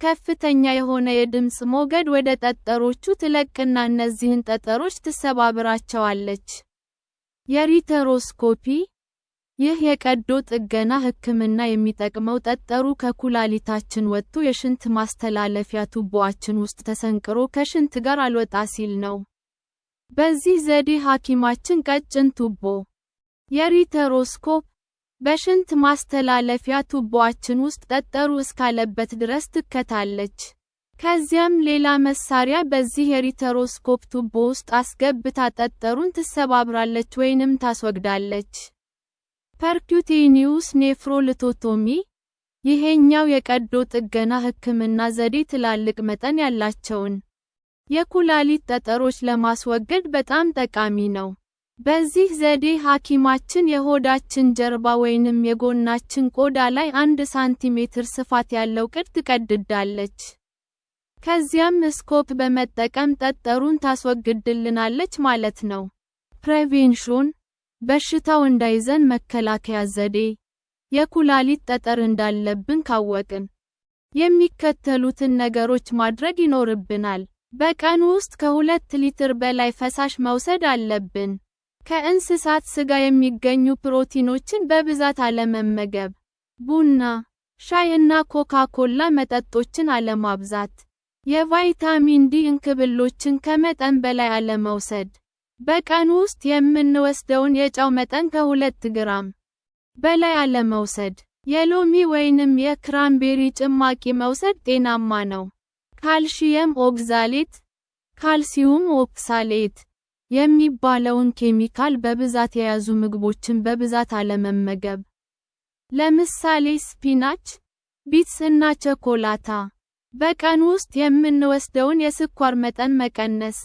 ከፍተኛ የሆነ የድምጽ ሞገድ ወደ ጠጠሮቹ ትለቅና እነዚህን ጠጠሮች ትሰባብራቸዋለች። የሪተሮስኮፒ ይህ የቀዶ ጥገና ሕክምና የሚጠቅመው ጠጠሩ ከኩላሊታችን ወጥቶ የሽንት ማስተላለፊያ ቱቦአችን ውስጥ ተሰንቅሮ ከሽንት ጋር አልወጣ ሲል ነው። በዚህ ዘዴ ሐኪማችን ቀጭን ቱቦ የሪተሮስኮፕ በሽንት ማስተላለፊያ ቱቦአችን ውስጥ ጠጠሩ እስካለበት ድረስ ትከታለች። ከዚያም ሌላ መሳሪያ በዚህ የሪተሮስኮፕ ቱቦ ውስጥ አስገብታ ጠጠሩን ትሰባብራለች ወይንም ታስወግዳለች። ፐርኩቴኒዩስ ኔፍሮልቶቶሚ ይሄኛው የቀዶ ጥገና ሕክምና ዘዴ ትላልቅ መጠን ያላቸውን የኩላሊት ጠጠሮች ለማስወገድ በጣም ጠቃሚ ነው። በዚህ ዘዴ ሐኪማችን የሆዳችን ጀርባ ወይንም የጎናችን ቆዳ ላይ 1 ሳንቲሜትር ስፋት ያለው ቅድ ትቀድዳለች። ከዚያም ስኮፕ በመጠቀም ጠጠሩን ታስወግድልናለች ማለት ነው። ፕሬቬንሽን በሽታው እንዳይዘን መከላከያ ዘዴ የኩላሊት ጠጠር እንዳለብን ካወቅን የሚከተሉትን ነገሮች ማድረግ ይኖርብናል። በቀን ውስጥ ከ2 ሊትር በላይ ፈሳሽ መውሰድ አለብን። ከእንስሳት ስጋ የሚገኙ ፕሮቲኖችን በብዛት አለመመገብ። ቡና፣ ሻይ እና ኮካ ኮላ መጠጦችን አለማብዛት። የቫይታሚን ዲ እንክብሎችን ከመጠን በላይ አለመውሰድ። በቀን ውስጥ የምንወስደውን የጨው መጠን ከ2 ግራም በላይ አለመውሰድ። የሎሚ ወይንም የክራንቤሪ ጭማቂ መውሰድ ጤናማ ነው። ካልሲየም ኦክዛሌት፣ ካልሲየም ኦክሳሌት የሚባለውን ኬሚካል በብዛት የያዙ ምግቦችን በብዛት አለመመገብ። ለምሳሌ ስፒናች፣ ቢትስ እና ቸኮላታ። በቀን ውስጥ የምንወስደውን የስኳር መጠን መቀነስ።